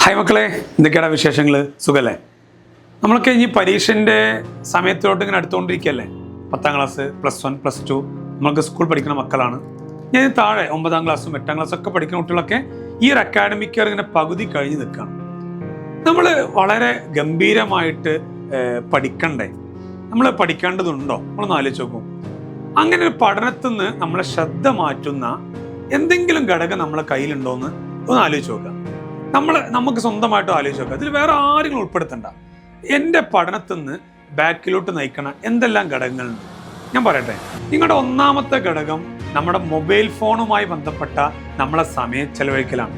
Hi മക്കളെ, എന്തൊക്കെയാണ് വിശേഷങ്ങൾ? സുഖല്ലേ? നമ്മളൊക്കെ ഇനി പരീക്ഷൻ്റെ സമയത്തോട്ട് ഇങ്ങനെ അടുത്തുകൊണ്ടിരിക്കുകയല്ലേ. 10ാം ക്ലാസ്, +1, +2 നമ്മൾക്ക് സ്കൂൾ പഠിക്കുന്ന മക്കളാണ്. ഞാൻ താഴെ 9ാം ക്ലാസ്സും 8ാം ക്ലാസ്സും ഒക്കെ പഠിക്കുന്ന കുട്ടികളൊക്കെ ഈ ഒരു അക്കാഡമിക് ഇയർ ഇങ്ങനെ പകുതി കഴിഞ്ഞ് നിൽക്കുകയാണ്. നമ്മൾ വളരെ ഗംഭീരമായിട്ട് പഠിക്കണ്ടേ? നമ്മൾ പഠിക്കേണ്ടതുണ്ടോ? നമ്മളൊന്ന് ആലോചിച്ച് നോക്കും. അങ്ങനെ ഒരു പഠനത്തിൽ നിന്ന് നമ്മളെ ശ്രദ്ധ മാറ്റുന്ന എന്തെങ്കിലും ഘടകം നമ്മളെ കയ്യിലുണ്ടോ എന്ന് ഒന്ന് ആലോചിച്ച് നോക്കുക. നമുക്ക് സ്വന്തമായിട്ട് ആലോചിച്ച് നോക്കുക. അതിൽ വേറെ ആരെങ്കിലും ഉൾപ്പെടുത്തണ്ട. എൻ്റെ പഠനത്തിൽ നിന്ന് ബാക്കിലോട്ട് നയിക്കണ എന്തെല്ലാം ഘടകങ്ങളുണ്ട് ഞാൻ പറയട്ടെ. നിങ്ങളുടെ ഒന്നാമത്തെ ഘടകം നമ്മുടെ മൊബൈൽ ഫോണുമായി ബന്ധപ്പെട്ട നമ്മളെ സമയം ചെലവഴിക്കലാണ്.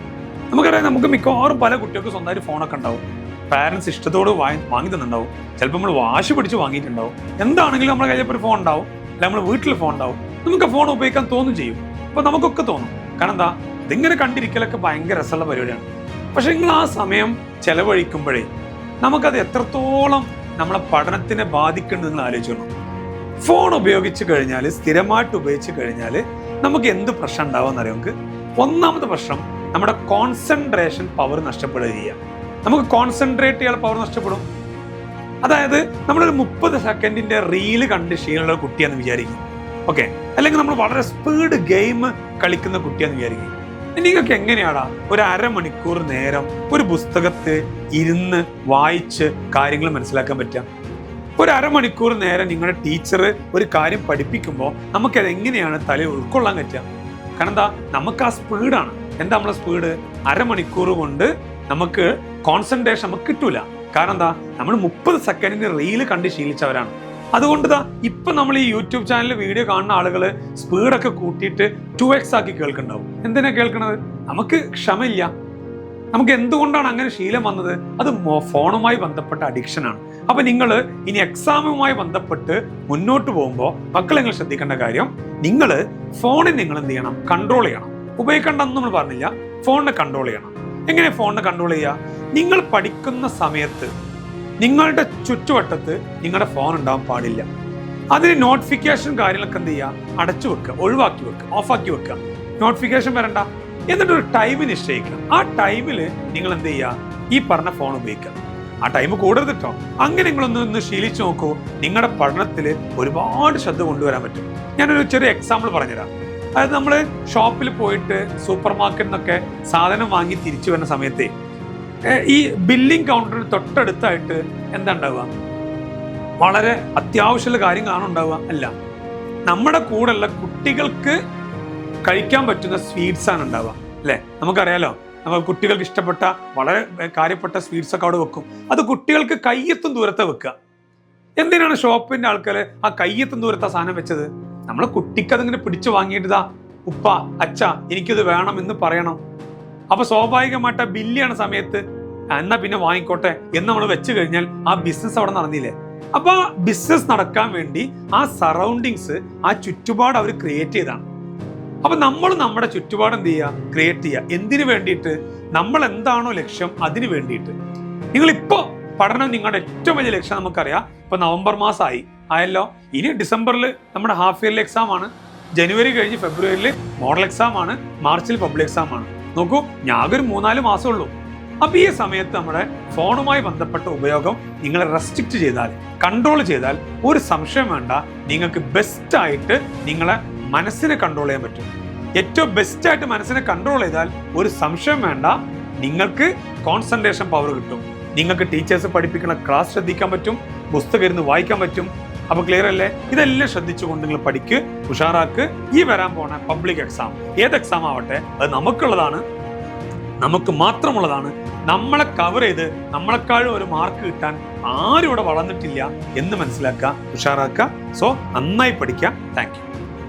നമുക്കറിയാം, നമുക്ക് മിക്കവാറും പല കുട്ടികൾക്ക് സ്വന്തമായിട്ട് ഫോണൊക്കെ ഉണ്ടാവും. പാരൻസ് ഇഷ്ടത്തോട് വാങ്ങി തന്നിട്ടുണ്ടാവും. ചിലപ്പോൾ നമ്മൾ വാശി പിടിച്ച് വാങ്ങിയിട്ടുണ്ടാവും. എന്താണെങ്കിലും നമ്മുടെ കയ്യിൽ ഒരു ഫോൺ ഉണ്ടാവും, അല്ല നമ്മൾ വീട്ടിൽ ഫോൺ ഉണ്ടാവും. നമുക്ക് ഫോൺ ഉപയോഗിക്കാൻ തോന്നും ചെയ്യും. അപ്പോൾ നമുക്കൊക്കെ തോന്നും. കാരണം എന്താ, ഇതിങ്ങനെ കണ്ടിരിക്കലൊക്കെ ഭയങ്കര രസമുള്ള പരിപാടിയാണ്. പക്ഷെ നിങ്ങൾ ആ സമയം ചെലവഴിക്കുമ്പോഴേ നമുക്കത് എത്രത്തോളം നമ്മളെ പഠനത്തിനെ ബാധിക്കുന്നുണ്ട് നിങ്ങൾ ആലോചിക്കണം. ഫോൺ ഉപയോഗിച്ച് കഴിഞ്ഞാൽ, സ്ഥിരമായിട്ട് ഉപയോഗിച്ച് കഴിഞ്ഞാൽ നമുക്ക് എന്ത് പ്രശ്നം ഉണ്ടാവുമെന്ന് അറിയാം. നമുക്ക് ഒന്നാമത്തെ പ്രശ്നം നമ്മുടെ കോൺസെൻട്രേഷൻ പവർ നഷ്ടപ്പെടുക ചെയ്യുക. നമുക്ക് കോൺസെൻട്രേറ്റ് ചെയ്യാൻ പവർ നഷ്ടപ്പെടും. അതായത് നമ്മളൊരു 30 സെക്കൻഡിന്റെ റീല് കണ്ട് ശീലമുള്ള കുട്ടിയാന്ന് വിചാരിക്കും. ഓക്കെ, അല്ലെങ്കിൽ നമ്മൾ വളരെ സ്പീഡ് ഗെയിം കളിക്കുന്ന കുട്ടിയാന്ന് വിചാരിക്കും. നിങ്ങൾക്ക് എങ്ങനെയാടാ ഒരു അരമണിക്കൂർ നേരം ഒരു പുസ്തകത്തിൽ ഇരുന്ന് വായിച്ച് കാര്യങ്ങൾ മനസ്സിലാക്കാൻ പറ്റുക? ഒരു അരമണിക്കൂർ നേരം നിങ്ങളുടെ ടീച്ചർ ഒരു കാര്യം പഠിപ്പിക്കുമ്പോൾ നമുക്കത് എങ്ങനെയാണ് തലയിൽ ഉൾക്കൊള്ളാൻ പറ്റുക? കാരണം എന്താ, നമുക്ക് ആ സ്പീഡാണ്. എന്താ നമ്മളെ സ്പീഡ്? അരമണിക്കൂർ കൊണ്ട് നമുക്ക് കോൺസെൻട്രേഷൻ നമുക്ക് കിട്ടൂല. കാരണം എന്താ, നമ്മൾ 30 സെക്കൻഡിന് റീല് കണ്ട് ശീലിച്ചവരാണ്. അതുകൊണ്ട് ഇപ്പൊ നമ്മൾ ഈ യൂട്യൂബ് ചാനലിൽ വീഡിയോ കാണുന്ന ആളുകൾ സ്പീഡൊക്കെ കൂട്ടിയിട്ട് 2x ആക്കി കേൾക്കുന്നുണ്ടാവും. എന്തിനാ കേൾക്കണത്? നമുക്ക് ക്ഷമയില്ല. നമുക്ക് എന്തുകൊണ്ടാണ് അങ്ങനെ ശീലം വന്നത്? അത് ഫോണുമായി ബന്ധപ്പെട്ട അഡിക്ഷനാണ്. അപ്പൊ നിങ്ങൾ ഇനി എക്സാമുമായി ബന്ധപ്പെട്ട് മുന്നോട്ട് പോകുമ്പോൾ മക്കളെ നിങ്ങൾ ശ്രദ്ധിക്കേണ്ട കാര്യം, നിങ്ങൾ ഫോണിൽ നിങ്ങൾ എന്ത് ചെയ്യണം? കൺട്രോൾ ചെയ്യണം. ഉപയോഗിക്കേണ്ടെന്ന് നമ്മൾ പറഞ്ഞില്ല, ഫോണിനെ കൺട്രോൾ ചെയ്യണം. എങ്ങനെ ഫോണിനെ കൺട്രോൾ ചെയ്യുക? നിങ്ങൾ പഠിക്കുന്ന സമയത്ത് നിങ്ങളുടെ ചുറ്റുവട്ടത്ത് നിങ്ങളുടെ ഫോൺ ഉണ്ടാവാൻ പാടില്ല. അതിന് നോട്ടിഫിക്കേഷൻ കാര്യങ്ങളൊക്കെ എന്ത് ചെയ്യുക? അടച്ചു വെക്കുക, ഒഴിവാക്കി വെക്കുക, ഓഫാക്കി വെക്കുക. നോട്ടിഫിക്കേഷൻ വരണ്ട. എന്നിട്ടൊരു ടൈം നിശ്ചയിക്കുക. ആ ടൈമിൽ നിങ്ങൾ എന്ത് ചെയ്യുക? ഈ പറഞ്ഞ ഫോൺ ഉപയോഗിക്കുക. ആ ടൈം കൂടരുത് കേട്ടോ. അങ്ങനെ നിങ്ങളൊന്ന് ശീലിച്ചു നോക്കൂ. നിങ്ങളുടെ പഠനത്തിൽ ഒരുപാട് ശ്രദ്ധ കൊണ്ടുവരാൻ പറ്റും. ഞാനൊരു ചെറിയ എക്സാമ്പിൾ പറഞ്ഞുതരാം. അതായത് നമ്മൾ ഷോപ്പിൽ പോയിട്ട് സൂപ്പർ മാർക്കറ്റിൽ നിന്നൊക്കെ സാധനം വാങ്ങി തിരിച്ചു വരുന്ന സമയത്ത് ഈ ബില്ലിംഗ് കൗണ്ടറിന് തൊട്ടടുത്തായിട്ട് എന്താ ഉണ്ടാവുക? വളരെ അത്യാവശ്യമുള്ള കാര്യങ്ങളാണ് ഉണ്ടാവുക. അല്ല, നമ്മുടെ കൂടെയുള്ള കുട്ടികൾക്ക് കഴിക്കാൻ പറ്റുന്ന സ്വീറ്റ്സ് ആണ് ഉണ്ടാവുക. അല്ലെ? നമുക്കറിയാലോ, നമ്മൾ കുട്ടികൾക്ക് ഇഷ്ടപ്പെട്ട വളരെ കാര്യപ്പെട്ട സ്വീറ്റ്സ് ഒക്കെ അവിടെ വെക്കും. അത് കുട്ടികൾക്ക് കയ്യെത്തും ദൂരത്തെ വെക്കുക. എന്തിനാണ് ഷോപ്പിന്റെ ആൾക്കാർ ആ കയ്യെത്തും ദൂരത്തെ സാധനം വെച്ചത്? നമ്മളെ കുട്ടിക്ക് അതിങ്ങനെ പിടിച്ചു വാങ്ങിയിട്ടാ, ഉപ്പ, അച്ഛ, എനിക്കിത് വേണം എന്ന് പറയണം. അപ്പൊ സ്വാഭാവികമായിട്ട് ആ ബില്ലിയാണ് സമയത്ത് എന്നാ പിന്നെ വാങ്ങിക്കോട്ടെ എന്ന് നമ്മൾ വെച്ച് കഴിഞ്ഞാൽ ആ ബിസിനസ് അവിടെ നടന്നില്ലേ? അപ്പൊ ആ ബിസിനസ് നടക്കാൻ വേണ്ടി ആ സറൗണ്ടിങ്സ്, ആ ചുറ്റുപാട് അവർ ക്രിയേറ്റ് ചെയ്താണ്. അപ്പൊ നമ്മൾ നമ്മുടെ ചുറ്റുപാട് എന്ത് ചെയ്യുക? ക്രിയേറ്റ് ചെയ്യുക. എന്തിനു വേണ്ടിയിട്ട്? നമ്മൾ എന്താണോ ലക്ഷ്യം അതിന് വേണ്ടിയിട്ട്. നിങ്ങളിപ്പോ പഠനം നിങ്ങളുടെ ഏറ്റവും വലിയ ലക്ഷ്യം നമുക്കറിയാം. ഇപ്പൊ നവംബർ മാസമായി ആയല്ലോ. ഇനി ഡിസംബറിൽ നമ്മുടെ ഹാഫ് ഇയർലി എക്സാം ആണ്. ജനുവരി കഴിഞ്ഞ് ഫെബ്രുവരിയിൽ മോഡൽ എക്സാം ആണ്. മാർച്ചിൽ പബ്ലിക് എക്സാം ആണ്. നോക്കൂ, ഞാനൊരു 3-4 മാസം ഉള്ളൂ. അപ്പൊ ഈ സമയത്ത് നമ്മുടെ ഫോണുമായി ബന്ധപ്പെട്ട ഉപയോഗം നിങ്ങൾ റെസ്ട്രിക്റ്റ് ചെയ്താൽ, കൺട്രോൾ ചെയ്താൽ, ഒരു സംശയം വേണ്ട, നിങ്ങൾക്ക് ബെസ്റ്റ് ആയിട്ട് നിങ്ങളെ മനസ്സിനെ കൺട്രോൾ ചെയ്യാൻ പറ്റും. ഏറ്റവും ബെസ്റ്റ് ആയിട്ട് മനസ്സിനെ കൺട്രോൾ ചെയ്താൽ ഒരു സംശയം വേണ്ട, നിങ്ങൾക്ക് കോൺസെൻട്രേഷൻ പവർ കിട്ടും. നിങ്ങൾക്ക് ടീച്ചേഴ്സ് പഠിപ്പിക്കുന്ന ക്ലാസ് ശ്രദ്ധിക്കാൻ പറ്റും, പുസ്തകം ഇരുന്ന് വായിക്കാൻ പറ്റും. അപ്പൊ ക്ലിയർ അല്ലേ? ഇതെല്ലാം ശ്രദ്ധിച്ചുകൊണ്ട് നിങ്ങൾ പഠിക്ക്, ഉഷാറാക്ക്. ഈ വരാൻ പോണ പബ്ലിക് എക്സാം, ഏത് എക്സാം ആവട്ടെ, അത് നമുക്കുള്ളതാണ്, നമുക്ക് മാത്രമുള്ളതാണ്. നമ്മളെ കവർ ചെയ്ത് നമ്മളെക്കാളും ഒരു മാർക്ക് കിട്ടാൻ ആരും ഇവിടെ വളർന്നിട്ടില്ല എന്ന് മനസ്സിലാക്കുക, ഉഷാറാക്കുക. സോ നന്നായി പഠിക്കുക. Thank you.